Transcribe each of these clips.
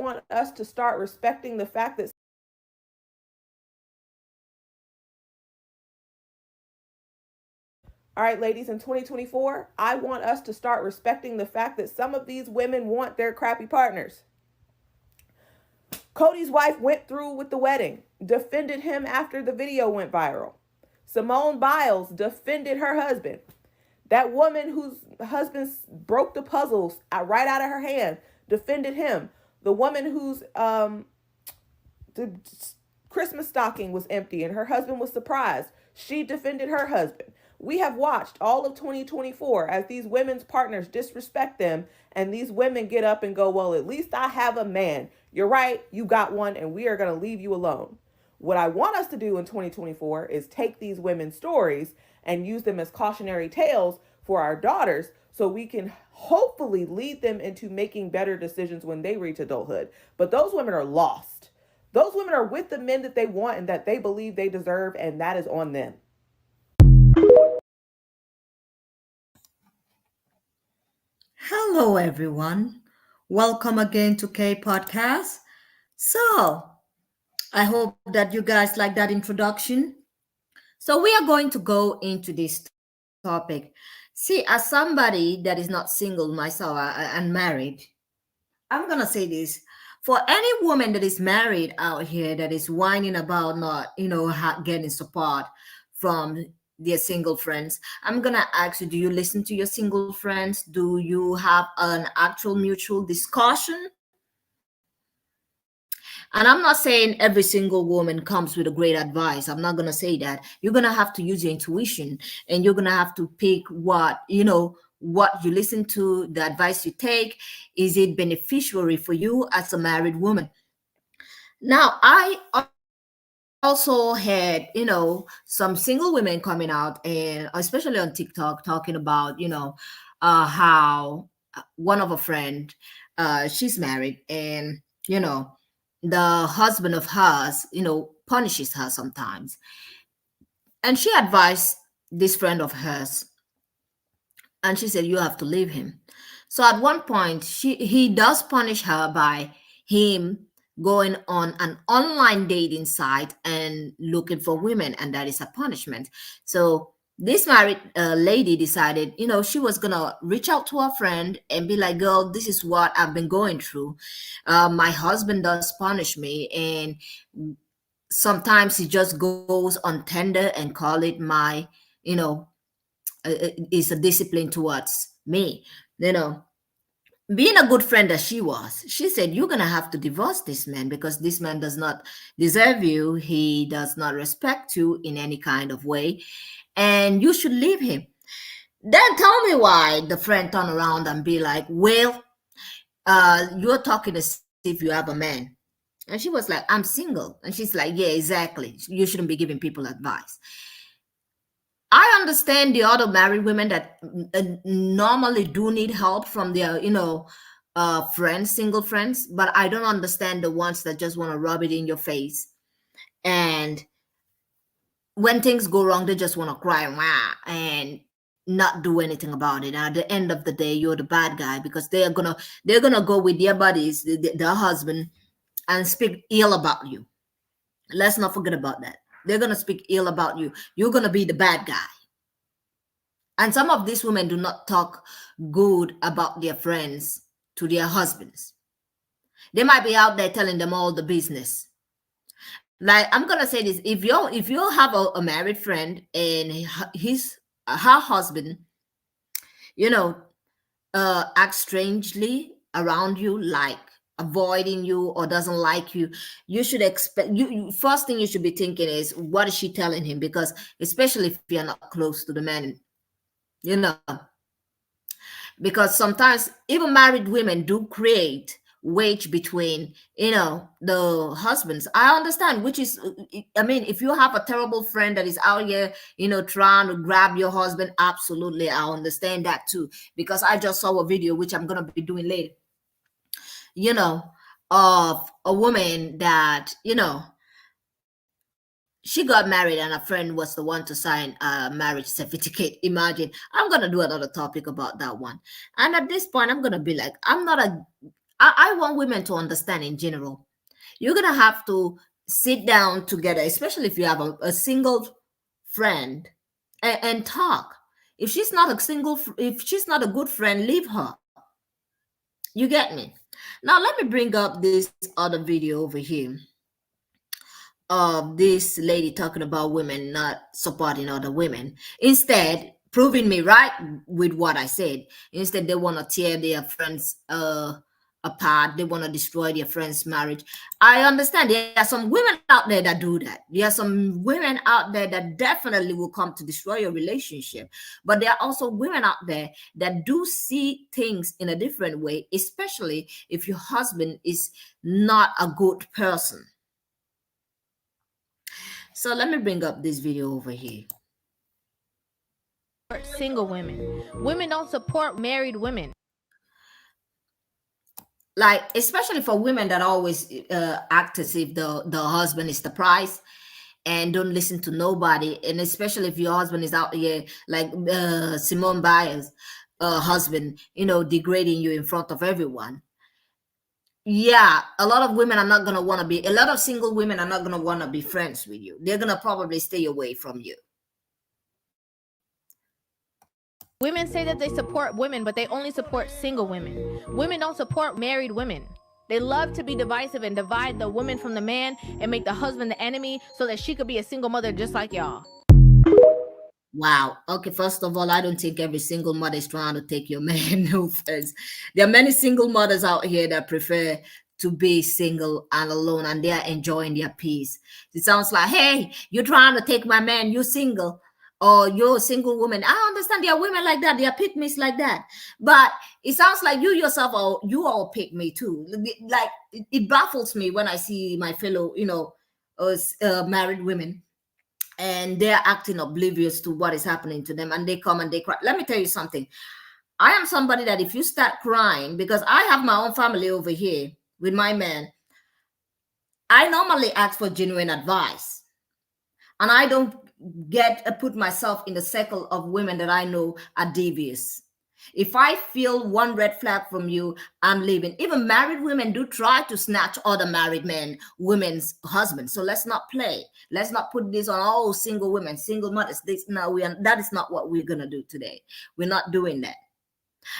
want us to start respecting the fact that all right, ladies, in 2024, I want us to start respecting the fact that some of these women want their crappy partners. Cody's wife went through with the wedding, defended him after the video went viral. Simone Biles defended her husband. That woman whose husband broke the puzzles right out of her hand defended him. The woman whose the Christmas stocking was empty and her husband was surprised, she defended her husband. We have watched all of 2024 as these women's partners disrespect them, and these women get up and go, well, at least I have a man. You're right, you got one, and we are going to leave you alone. What I want us to do in 2024 is take these women's stories and use them as cautionary tales for our daughters so we can hopefully lead them into making better decisions when they reach adulthood. But those women are lost. Those women are with the men that they want and that they believe they deserve, and that is on them. Hello, everyone. Welcome again to K Podcast. So, I hope that you guys like that introduction. So, we are going to go into this topic. See, as somebody that is not single myself and married, I'm going to say this. For any woman that is married out here that is whining about not, getting support from their single friends, I'm going to ask you, do you listen to your single friends? Do you have an actual mutual discussion? And I'm not saying every single woman comes with a great advice. I'm not going to say that. You're going to have to use your intuition, and you're going to have to pick what you listen to, the advice you take. Is it beneficiary for you as a married woman? Now, I also had, some single women coming out, and especially on TikTok, talking about, how one of a friend, she's married, and, the husband of hers, punishes her sometimes. And she advised this friend of hers, and she said, you have to leave him. So at one point, he does punish her by him going on an online dating site and looking for women, and that is a punishment. So this married lady decided, she was gonna reach out to her friend and be like, girl, this is what I've been going through. My husband does punish me, and sometimes he just goes on Tender and call it my, you know is a discipline towards me. Being a good friend as she was, she said, you're going to have to divorce this man because this man does not deserve you. He does not respect you in any kind of way, and you should leave him. Then tell me why the friend turned around and be like, well, you're talking as if you have a man. And she was like, I'm single. And she's like, yeah, exactly. You shouldn't be giving people advice. I understand the other married women that normally do need help from their, friends, single friends, but I don't understand the ones that just want to rub it in your face. And when things go wrong, they just want to cry "Wah," and not do anything about it. And at the end of the day, you're the bad guy because they're gonna go with their buddies, their husband, and speak ill about you. Let's not forget about that. They're gonna speak ill about you. You're gonna be the bad guy. And some of these women do not talk good about their friends to their husbands. They might be out there telling them all the business. Like, I'm gonna say this: if you have a married friend and her husband, you know, acts strangely around you, like avoiding you or doesn't like you, you should expect first thing you should be thinking is, what is she telling him? Because especially if you're not close to the man, you know because sometimes even married women do create wage between the husbands. I understand, which is, I mean, if you have a terrible friend that is out here trying to grab your husband, absolutely, I understand that too, because I just saw a video, which I'm going to be doing later, you know of a woman that she got married and a friend was the one to sign a marriage certificate. Imagine. I'm gonna do another topic about that one. And at this point, I'm gonna be like, I want women to understand in general. You're gonna have to sit down together, especially if you have a single friend, and talk. If she's not a if she's not a good friend, leave her. You get me? Now let me bring up this other video over here of this lady talking about women not supporting other women. Instead, proving me right with what I said. Instead, they want to tear their friends apart. They want to destroy their friends' marriage. I understand there are some women out there that do that. There are some women out there that definitely will come to destroy your relationship. But there are also women out there that do see things in a different way, especially if your husband is not a good person. So let me bring up this video over here. Single women. Women don't support married women. Like, especially for women that always act as if the husband is the prize and don't listen to nobody, and especially if your husband is out here like Simone Biles' husband, degrading you in front of everyone. Yeah, a lot of women are not gonna want to be. A lot of single women are not gonna want to be friends with you. They're gonna probably stay away from you. Women say that they support women, but they only support single women. Women don't support married women. They love to be divisive and divide the woman from the man and make the husband the enemy so that she could be a single mother just like y'all. Wow. Okay, first of all, I don't think every single mother is trying to take your man. No offense. There are many single mothers out here that prefer to be single and alone, and they are enjoying their peace. It sounds like, hey, you're trying to take my man, you're single, or you're a single woman. I understand there are women like that, there are pick-me's like that. But it sounds like you yourself, or you all pick me too. Like, it baffles me when I see my fellow, married women, and they're acting oblivious to what is happening to them, and they come and they cry. Let me tell you something. I am somebody that if you start crying, because I have my own family over here with my man, I normally ask for genuine advice, and I don't put myself in the circle of women that I know are devious. If I feel one red flag from you, I'm leaving. Even married women do try to snatch other married men, women's husbands. So let's not play. Let's not put this on all single women, single mothers. That is not what we're gonna do today. We're not doing that.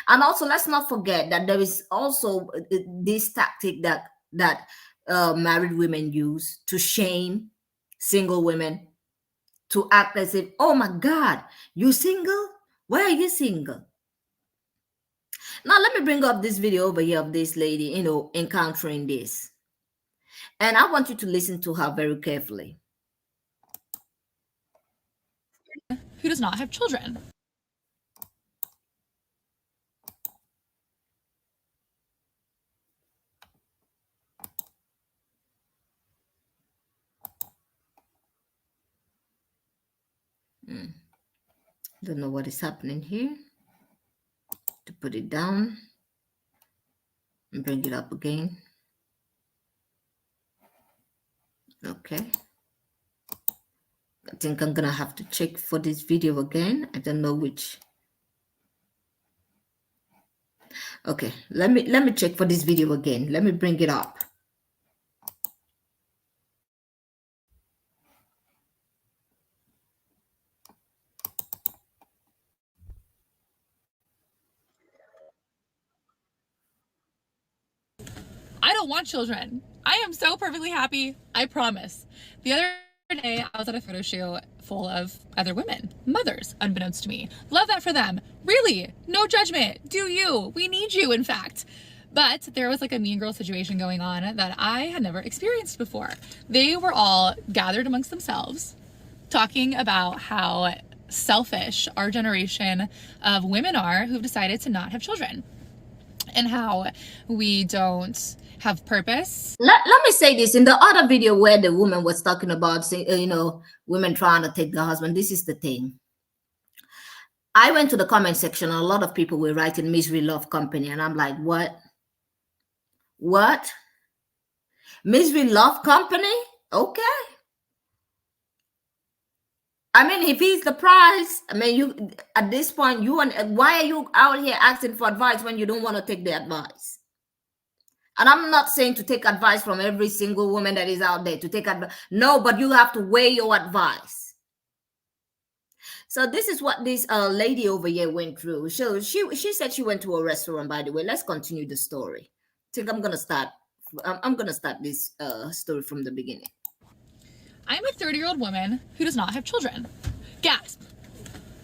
And also, let's not forget that there is also this tactic that married women use to shame single women, to act as if, oh my God, you single? Why are you single? Now, let me bring up this video over here of this lady, encountering this. And I want you to listen to her very carefully. Who does not have children? Don't know what is happening here. To put it down and bring it up again. Okay. I think I'm gonna have to check for this video again. I don't know which. Okay, let me check for this video again. Let me bring it up. I don't want children. I am so perfectly happy. I promise. The other day, I was at a photo shoot full of other women, mothers, unbeknownst to me. Love that for them. Really, no judgment. Do you? We need you, in fact. But there was like a mean girl situation going on that I had never experienced before. They were all gathered amongst themselves, talking about how selfish our generation of women are who've decided to not have children, and how we don't have purpose. Let me say this. In the other video where the woman was talking about, women trying to take the husband, this is the thing. I went to the comment section, and a lot of people were writing misery love company, and I'm like, what? Misery love company? Okay. I mean, if he's the prize, I mean, you at this point, why are you out here asking for advice when you don't want to take the advice? And I'm not saying to take advice from every single woman that is out there to take advice. No, but you have to weigh your advice. So this is what this lady over here went through. So she said she went to a restaurant. By the way, let's continue the story. I think I'm gonna start. I'm gonna start this story from the beginning. I'm a 30-year-old woman who does not have children. Gasp.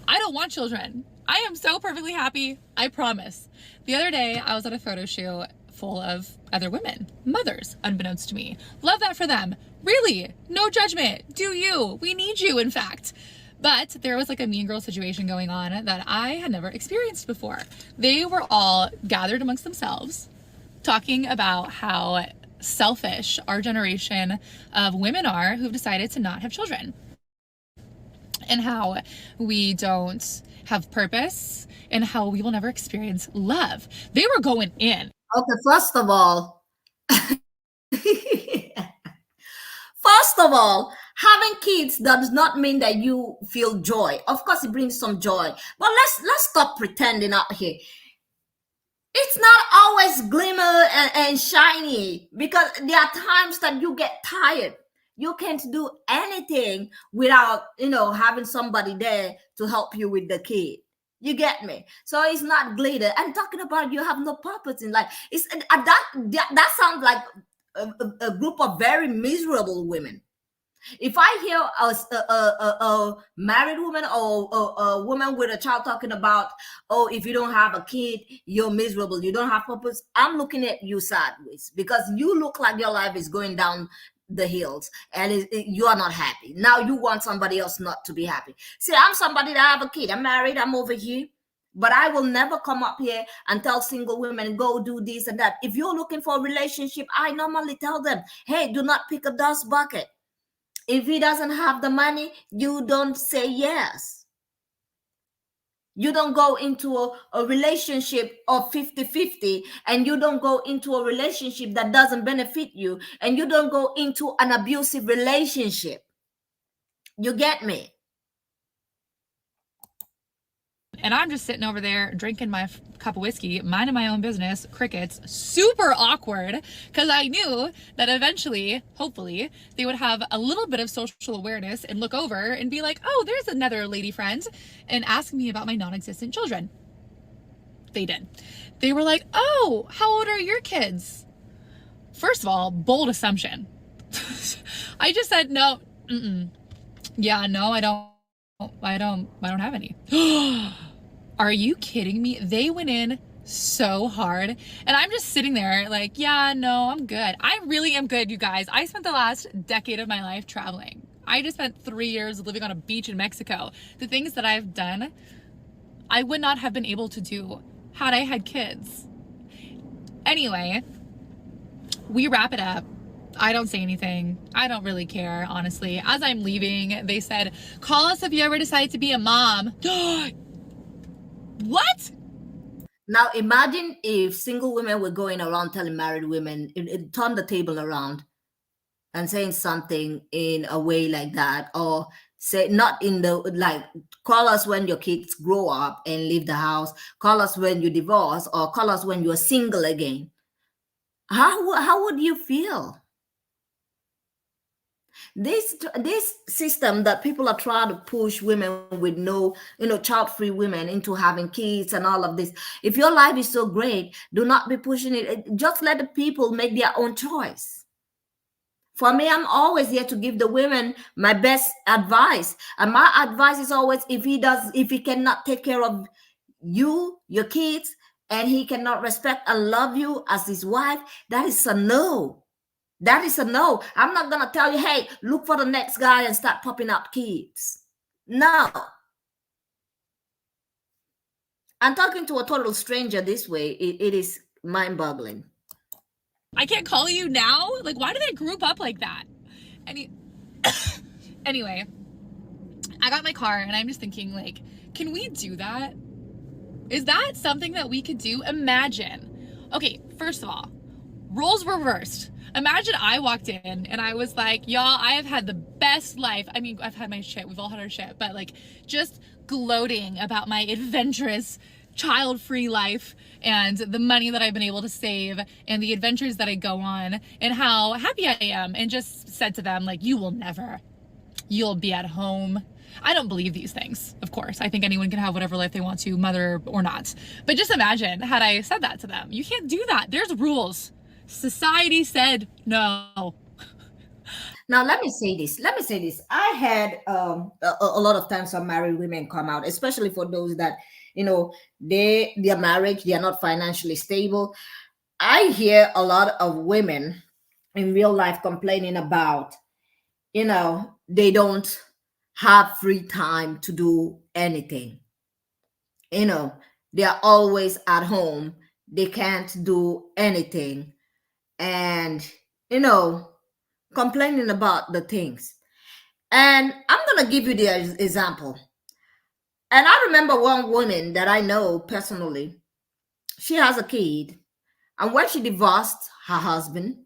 I don't want children. I am so perfectly happy. I promise. The other day, I was at a photo shoot full of other women, mothers, unbeknownst to me. Love that for them. Really, no judgment. Do you? We need you, in fact. But there was like a mean girl situation going on that I had never experienced before. They were all gathered amongst themselves, talking about how selfish our generation of women are who've decided to not have children, and how we don't have purpose, and how we will never experience love. They were going in. Okay, first of all, having kids does not mean that you feel joy. Of course, it brings some joy, but let's stop pretending out here. It's not always glimmer and shiny, because there are times that you get tired. You can't do anything without, having somebody there to help you with the kid. You get me? So it's not glitter. And talking about you have no purpose in life. It's that sounds like a group of very miserable women. If I hear a married woman or a woman with a child talking about, oh, if you don't have a kid, you're miserable, you don't have purpose, I'm looking at you sideways, because you look like your life is going down the hills and you are not happy. Now you want somebody else not to be happy. See, I'm somebody that have a kid. I'm married. I'm over here. But I will never come up here and tell single women, go do this and that. If you're looking for a relationship, I normally tell them, hey, do not pick a dust bucket. If he doesn't have the money, you don't say yes. You don't go into a relationship of 50-50, and you don't go into a relationship that doesn't benefit you, and you don't go into an abusive relationship. You get me? And I'm just sitting over there drinking my cup of whiskey, minding my own business, crickets, super awkward, because I knew that eventually, hopefully, they would have a little bit of social awareness and look over and be like, oh, there's another lady friend, and ask me about my non-existent children. They did. They were like, oh, how old are your kids? First of all, bold assumption. I just said, no, yeah, no, I don't have any. Are you kidding me? They went in so hard, and I'm just sitting there like, yeah, no, I'm good. I really am good, you guys. I spent the last decade of my life traveling. I just spent 3 years living on a beach in Mexico. The things that I've done, I would not have been able to do had I had kids. Anyway, we wrap it up. I don't say anything. I don't really care, honestly. As I'm leaving, they said, call us if you ever decide to be a mom. What? Now imagine if single women were going around telling married women, turn the table around and saying something in a way like that, or say not in the like, call us when your kids grow up and leave the house, call us when you divorce, or call us when you're single again. How would you feel? This system that people are trying to push women with no, child-free women into having kids and all of this. If your life is so great, do not be pushing it. Just let the people make their own choice. For me, I'm always here to give the women my best advice. And my advice is always, if he cannot take care of you, your kids, and he cannot respect and love you as his wife, that is a no. That is a no. I'm not going to tell you, hey, look for the next guy and start popping out kids. No. I'm talking to a total stranger this way. It is mind-boggling. I can't call you now? Like, why do they group up like that? Anyway, I got my car and I'm just thinking, like, can we do that? Is that something that we could do? Imagine. Okay, first of all, roles reversed. Imagine I walked in and I was like, y'all, I have had the best life. I mean, I've had my shit. We've all had our shit. But like, just gloating about my adventurous child-free life and the money that I've been able to save and the adventures that I go on and how happy I am, and just said to them, like, you'll be at home. I don't believe these things, of course. I think anyone can have whatever life they want to, mother or not. But just imagine had I said that to them. You can't do that. There's rules. Society said no. Now, let me say this. I had a lot of times some married women come out, especially for those that, their marriage, they are not financially stable. I hear a lot of women in real life complaining about, they don't have free time to do anything. They are always at home. They can't do anything. And, complaining about the things. And I'm going to give you the example. And I remember one woman that I know personally. She has a kid. And when she divorced her husband,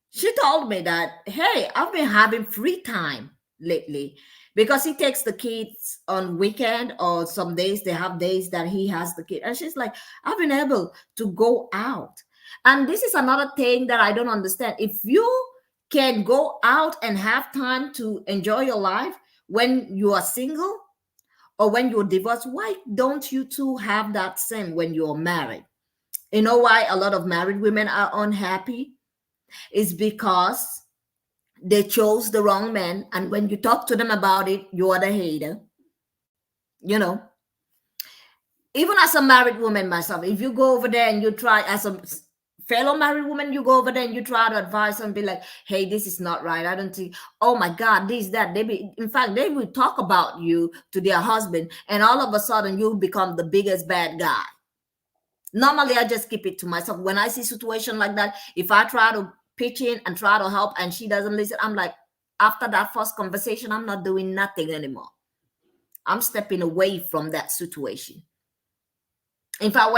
she told me that, hey, I've been having free time lately because he takes the kids on weekend, or some days they have days that he has the kid. And she's like, I've been able to go out. And this is another thing that I don't understand. If you can go out and have time to enjoy your life when you are single or when you're divorced, why don't you two have that same when you're married? You know why a lot of married women are unhappy? It's because they chose the wrong man. And when you talk to them about it, you are the hater. Even as a married woman myself, if you go over there and you try, as a fellow married woman, you go over there and you try to advise and be like, hey, this is not right. I don't think, oh my God, this, that. In fact, they will talk about you to their husband, and all of a sudden you become the biggest bad guy. Normally, I just keep it to myself. When I see a situation like that, if I try to pitch in and try to help and she doesn't listen, I'm like, after that first conversation, I'm not doing nothing anymore. I'm stepping away from that situation. In fact,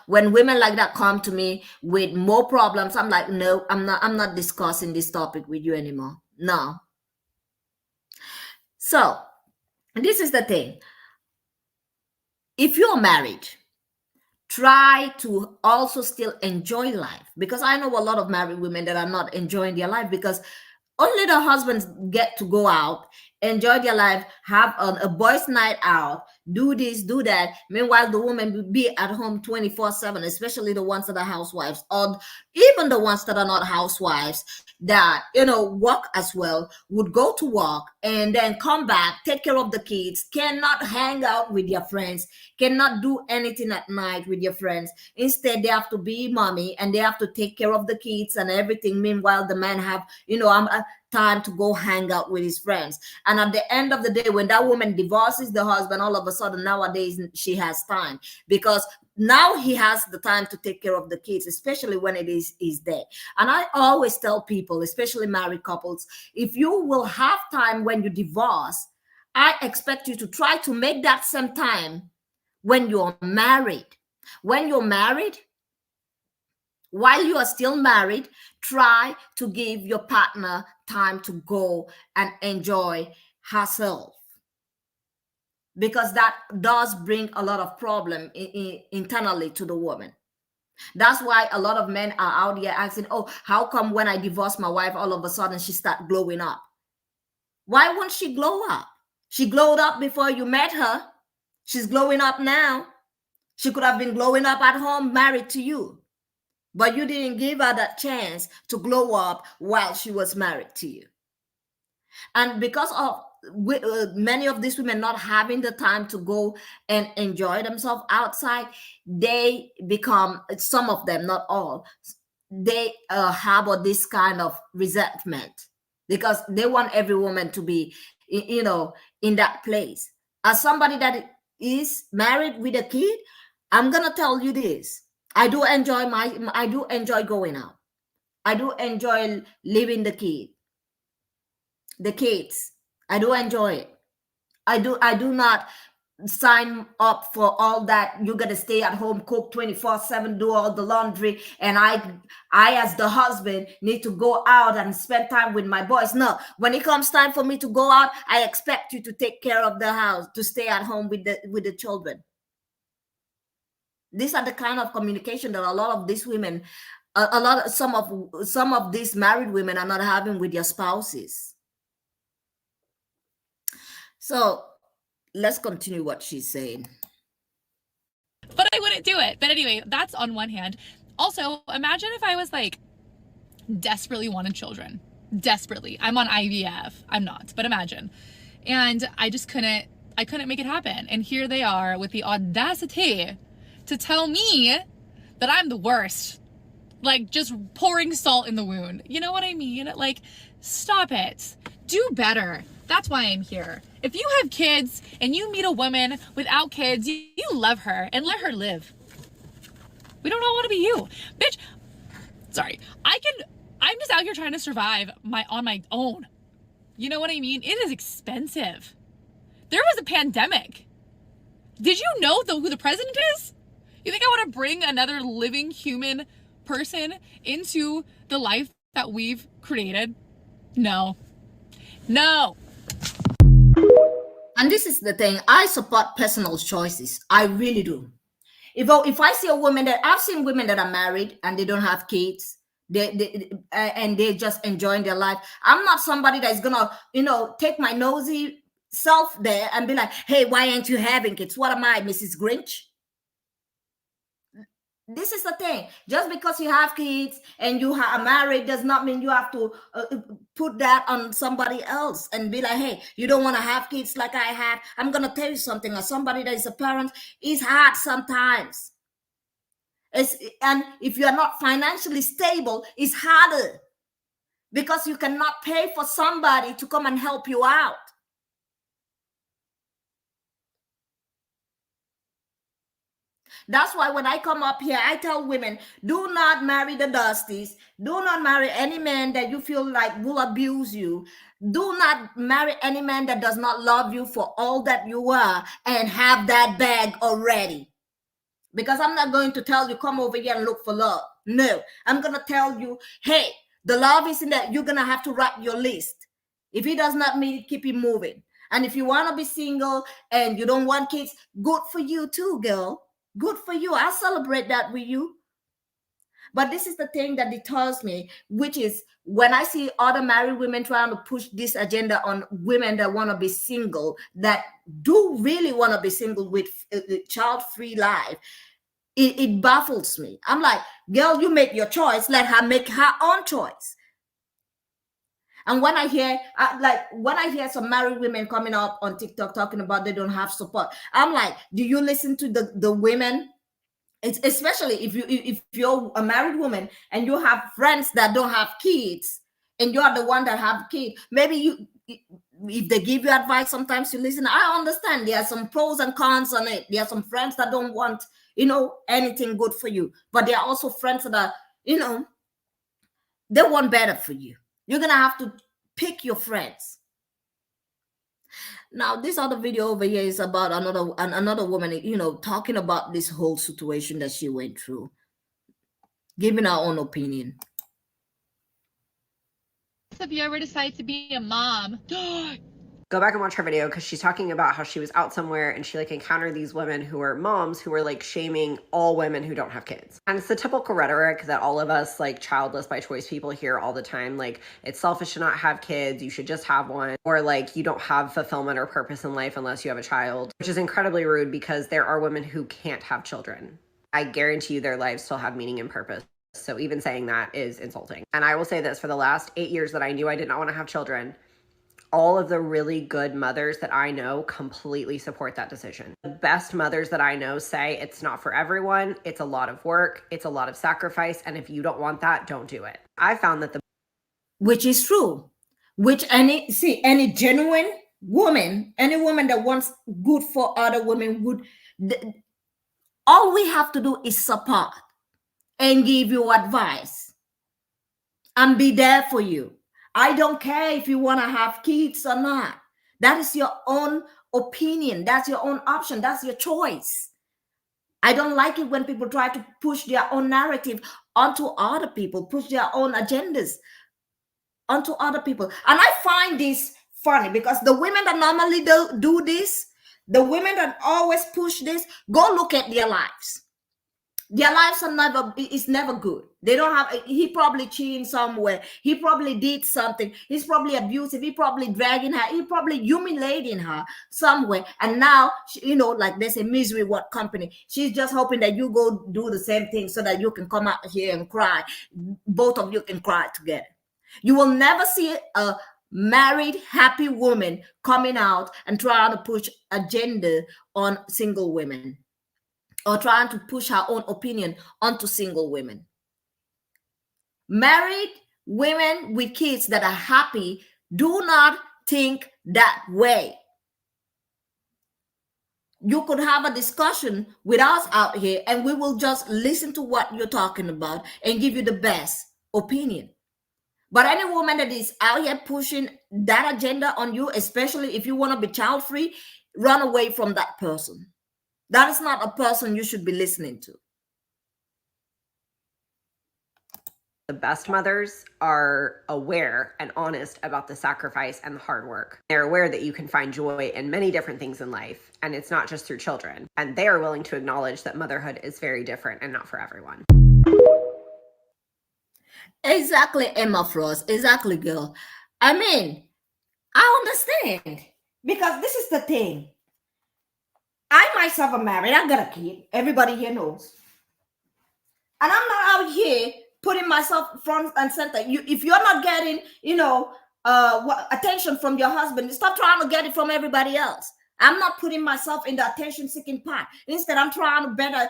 when women like that come to me with more problems, I'm like, no, I'm not discussing this topic with you anymore. No. So this is the thing. If you're married, try to also still enjoy life, because I know a lot of married women that are not enjoying their life because only the husbands get to go out, enjoy their life, have a boys' night out, do this, do that. Meanwhile, the woman will be at home 24/7, especially the ones that are housewives, or even the ones that are not housewives that, work as well, would go to work and then come back, take care of the kids, cannot hang out with their friends, cannot do anything at night with your friends. Instead, they have to be mommy and they have to take care of the kids and everything. Meanwhile, the man have, time to go hang out with his friends. And at the end of the day, when that woman divorces the husband, all of a sudden nowadays she has time, because now he has the time to take care of the kids, especially when it is his day. And I always tell people, especially married couples, if you will have time when you divorce, I expect you to try to make that same time when you're married. When you're married, while you are still married, try to give your partner time to go and enjoy herself, because that does bring a lot of problem internally to the woman. That's why a lot of men are out here asking, oh, how come when I divorced my wife, all of a sudden she start glowing up? Why won't she glow up? She glowed up before you met her. She's glowing up now. She could have been glowing up at home, married to you. But you didn't give her that chance to glow up while she was married to you. And because of many of these women not having the time to go and enjoy themselves outside, they become, some of them, not all, they harbor this kind of resentment because they want every woman to be, in that place. As somebody that is married with a kid, I'm going to tell you this. I do enjoy going out. I do enjoy leaving the kids. I do enjoy it. I do not sign up for all that. You got to stay at home, cook 24/7, do all the laundry, and I as the husband need to go out and spend time with my boys. No, when it comes time for me to go out, I expect you to take care of the house, to stay at home with the children. These are the kind of communication that a lot of these women, some of these married women are not having with their spouses. So let's continue what she's saying. But I wouldn't do it. But anyway, that's on one hand. Also, imagine if I was like desperately wanted children. Desperately. I'm on IVF. I'm not, but imagine. And I couldn't make it happen. And here they are with the audacity to tell me that I'm the worst. Like, just pouring salt in the wound. You know what I mean? Like, stop it. Do better. That's why I'm here. If you have kids and you meet a woman without kids, you love her and let her live. We don't all want to be you. Bitch, sorry. I'm just out here trying to survive on my own. You know what I mean? It is expensive. There was a pandemic. Did you know who the president is? You think I want to bring another living human person into the life that we've created? No. No. And this is the thing. I support personal choices. I really do. If I see a woman that I've seen women that are married and they don't have kids, and they're just enjoying their life. I'm not somebody that's gonna, take my nosy self there and be like, hey, why aren't you having kids? What am I, Mrs. Grinch? This is the thing. Just because you have kids and you are married does not mean you have to put that on somebody else and be like, hey, you don't want to have kids like I had. I'm going to tell you something. As somebody that is a parent, it's hard sometimes. And if you are not financially stable, it's harder because you cannot pay for somebody to come and help you out. That's why when I come up here, I tell women, do not marry the dusties. Do not marry any man that you feel like will abuse you. Do not marry any man that does not love you for all that you are and have that bag already. Because I'm not going to tell you, come over here and look for love. No, I'm going to tell you, hey, the love is in that. You're going to have to write your list. If he does not meet it, keep it moving. And if you want to be single and you don't want kids, good for you too, girl. Good for you. I celebrate that with you. But this is the thing that deters me, which is when I see other married women trying to push this agenda on women that want to be single, that do really want to be single with a child-free life, it baffles me. I'm like, girl, you make your choice. Let her make her own choice. And when I hear some married women coming up on TikTok talking about they don't have support, I'm like, do you listen to the women? It's especially if you're a married woman and you have friends that don't have kids and you are the one that have kids, maybe if they give you advice, sometimes you listen. I understand there are some pros and cons on it. There are some friends that don't want, anything good for you, but there are also friends that are, they want better for you. You're gonna have to pick your friends. Now, this other video over here is about another woman, talking about this whole situation that she went through, giving her own opinion. If you ever decide to be a mom, go back and watch her video because she's talking about how she was out somewhere and she encountered these women who are moms who are shaming all women who don't have kids. And it's the typical rhetoric that all of us childless by choice people hear all the time. It's selfish to not have kids. You should just have one. Or you don't have fulfillment or purpose in life unless you have a child, which is incredibly rude because there are women who can't have children. I guarantee you their lives still have meaning and purpose. So even saying that is insulting. And I will say this, for the last 8 years that I knew I did not want to have children, all of the really good mothers that I know completely support that decision. The best mothers that I know say it's not for everyone. It's a lot of work. It's a lot of sacrifice. And if you don't want that, don't do it. I found that which is true, which any genuine woman, any woman that wants good for other women, all we have to do is support and give you advice and be there for you. I don't care if you want to have kids or not. That is your own opinion. That's your own option. That's your choice. I don't like it when people try to push their own narrative onto other people, push their own agendas onto other people. And I find this funny because the women that normally do this, the women that always push this, go look at their lives. Their lives are never, it's never good. They don't have, he probably cheating somewhere. He probably did something. He's probably abusive. He probably dragging her. He probably humiliating her somewhere. And now, you know, like there's a misery what company. She's just hoping that you go do the same thing so that you can come out here and cry. Both of you can cry together. You will never see a married, happy woman coming out and trying to push agenda on single women, or trying to push her own opinion onto single women. Married women with kids that are happy do not think that way. You could have a discussion with us out here and we will just listen to what you're talking about and give you the best opinion. But any woman that is out here pushing that agenda on you, especially if you want to be child free, run away from that person. That is not a person you should be listening to. The best mothers are aware and honest about the sacrifice and the hard work. They're aware that you can find joy in many different things in life, and it's not just through children. And they are willing to acknowledge that motherhood is very different and not for everyone. Exactly, Emma Frost. Exactly, girl. I mean, I understand, because this is the thing. I myself am married. I got a kid. Everybody here knows. And I'm not out here putting myself front and center. If you're not getting, attention from your husband, stop trying to get it from everybody else. I'm not putting myself in the attention-seeking part. Instead, I'm trying to better,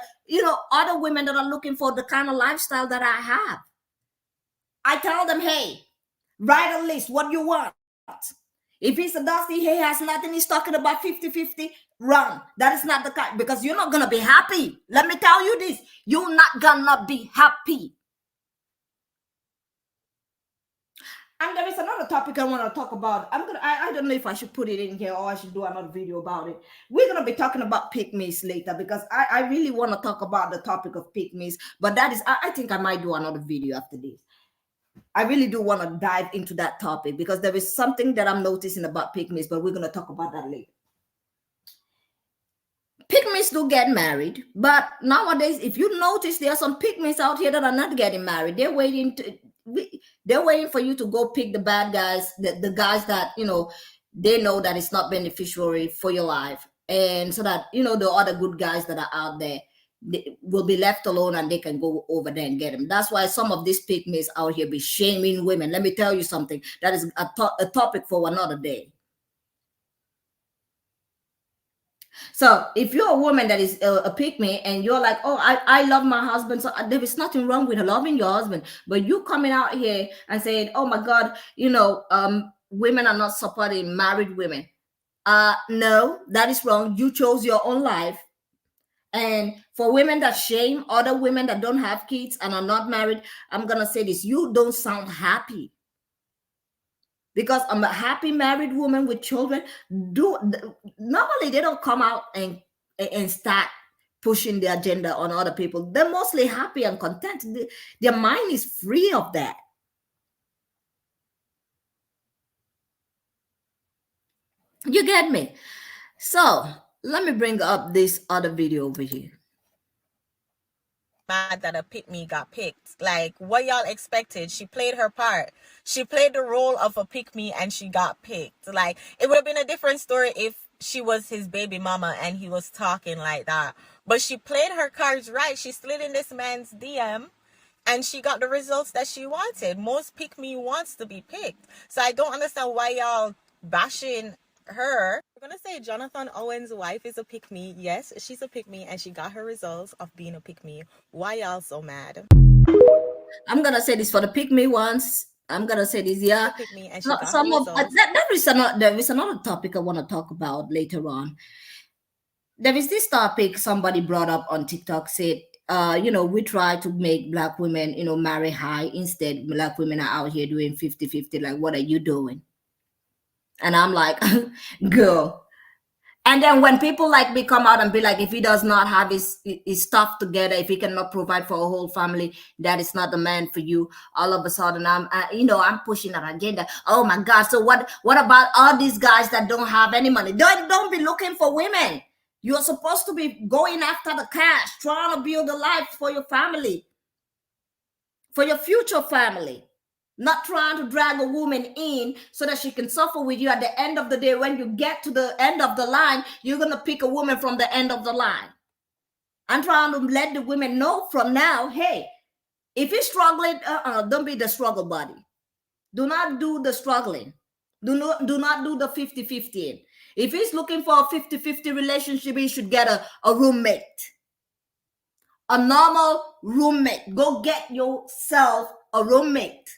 other women that are looking for the kind of lifestyle that I have. I tell them, hey, write a list, what you want. If he's a dusty, he has nothing, he's talking about 50-50, run. That is not the kind, because you're not going to be happy. Let me tell you this, you're not going to be happy. And there is another topic I want to talk about. I don't know if I should put it in here or I should do another video about it. We're going to be talking about pick-me's later, because I really want to talk about the topic of pick-me's, but that is, I think I might do another video after this. I really do want to dive into that topic, because there is something that I'm noticing about pick-me's, but we're going to talk about that later. Pick-me's do get married, but nowadays, if you notice, there are some pick-me's out here that are not getting married. They're waiting for you to go pick the bad guys, the guys that, they know that it's not beneficial for your life. And so that, the other good guys that are out there, they will be left alone and they can go over there and get them. That's why some of these pick-me's out here be shaming women. Let me tell you something. That is a topic for another day. So if you're a woman that is a pick-me and you're like, oh, I love my husband, so there is nothing wrong with loving your husband, but you coming out here and saying, oh my God, women are not supporting married women. No, that is wrong. You chose your own life. And for women that shame other women that don't have kids and are not married, I'm going to say this, you don't sound happy. Because I'm a happy married woman with children. Normally they don't come out and start pushing the agenda on other people. They're mostly happy and content. Their mind is free of that. You get me? So let me bring up this other video over here. Mad that a pick-me got picked. Like, what y'all expected? She played her part. She played the role of a pick-me and she got picked. Like, it would have been a different story if she was his baby mama and he was talking like that. But she played her cards right. She slid in this man's DM and she got the results that she wanted. Most pick-me wants to be picked. So I don't understand why y'all bashing her. We're gonna say Jonathan Owen's wife is a pick-me. Yes, she's a pick-me and she got her results of being a pick-me. Why y'all so mad? I'm gonna say this for the pick-me ones. I'm gonna say this, yeah. Pick-me and she No, got some her of results. there is another topic I want to talk about later on. There is this topic somebody brought up on TikTok, said, we try to make Black women, marry high. Instead, Black women are out here doing 50-50. Like, what are you doing? And I'm like, girl. And then when people like me come out and be like, if he does not have his stuff together, if he cannot provide for a whole family, that is not the man for you. All of a sudden, I'm pushing that agenda. Oh my God! So what about all these guys that don't have any money? Don't be looking for women. You're supposed to be going after the cash, trying to build a life for your family, for your future family. Not trying to drag a woman in so that she can suffer with you. At the end of the day, when you get to the end of the line, you're going to pick a woman from the end of the line. I'm trying to let the women know from now, hey, if you're struggling, don't be the struggle buddy. Do not do the struggling. Do not do the 50-50. If he's looking for a 50-50 relationship, he should get a roommate. A normal roommate. Go get yourself a roommate.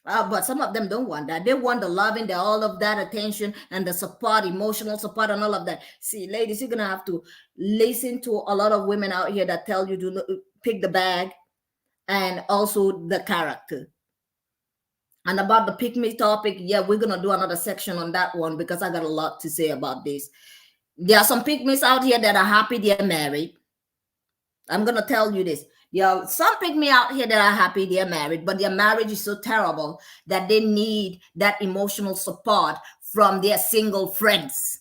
But some of them don't want that. They want the loving, all of that attention and the support, emotional support and all of that. See, ladies, you're going to have to listen to a lot of women out here that tell you to pick the bag and also the character. And about the pick me topic, yeah, we're going to do another section on that one because I got a lot to say about this. There are some pick me's out here that are happy they're married. I'm going to tell you this. There are some pick me out here that are happy they're married, but their marriage is so terrible that they need that emotional support from their single friends.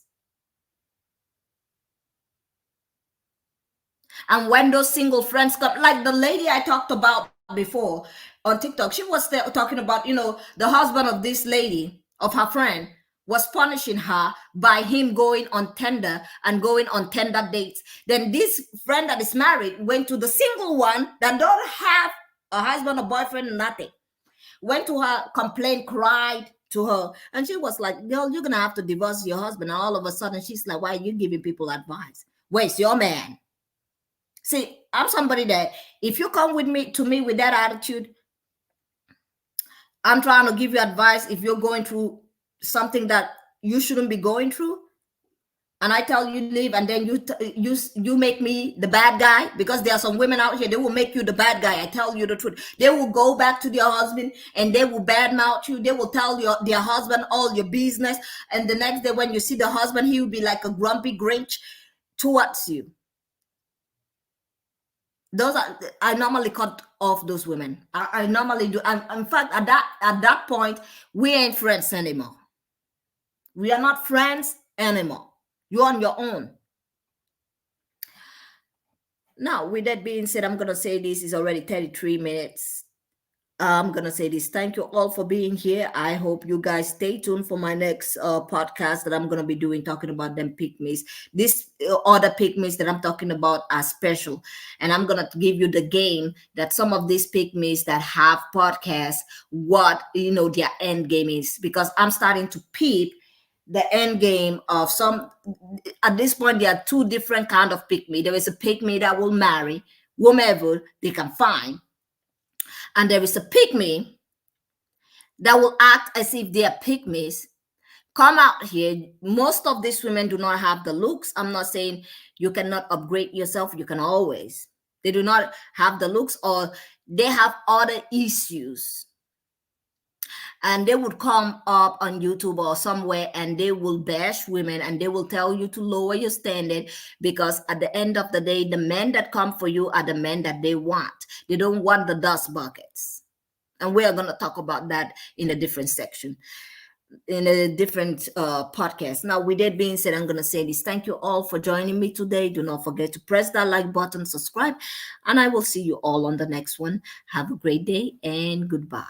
And when those single friends come, like the lady I talked about before on TikTok, she was talking about, the husband of this lady, of her friend, was punishing her by him going on Tinder and going on Tinder dates. Then this friend that is married went to the single one that don't have a husband or boyfriend, nothing. Went to her, complained, cried to her. And she was like, girl, you're going to have to divorce your husband. And all of a sudden, she's like, why are you giving people advice? Where's your man? See, I'm somebody that if you come to me with that attitude, I'm trying to give you advice if you're going through something that you shouldn't be going through, and I tell you leave, and then you make me the bad guy, because there are some women out here, they will make you the bad guy. I tell you the truth. They will go back to their husband and they will badmouth you. They will tell their husband all your business, and the next day when you see the husband, he will be like a grumpy Grinch towards you. I normally cut off those women. I normally do. And in fact, at that point, we ain't friends anymore. We are not friends anymore. You're on your own. Now, with that being said, I'm going to say this is already 33 minutes. I'm going to say this. Thank you all for being here. I hope you guys stay tuned for my next podcast that I'm going to be doing, talking about them pick-me's. These other pick-me's that I'm talking about are special. And I'm going to give you the game that some of these pick-me's that have podcasts, what, their end game is. Because I'm starting to peep the end game of some. At this point, there are two different kind of pick-me. There is a pick-me that will marry whomever they can find. And there is a pick-me that will act as if they are pick-me's. Come out here. Most of these women do not have the looks. I'm not saying you cannot upgrade yourself. You can always. They do not have the looks, or they have other issues. And they would come up on YouTube or somewhere and they will bash women and they will tell you to lower your standard, because at the end of the day, the men that come for you are the men that they want. They don't want the dust buckets. And we are going to talk about that in a different section, in a different podcast. Now, with that being said, I'm going to say this. Thank you all for joining me today. Do not forget to press that like button, subscribe, and I will see you all on the next one. Have a great day and goodbye.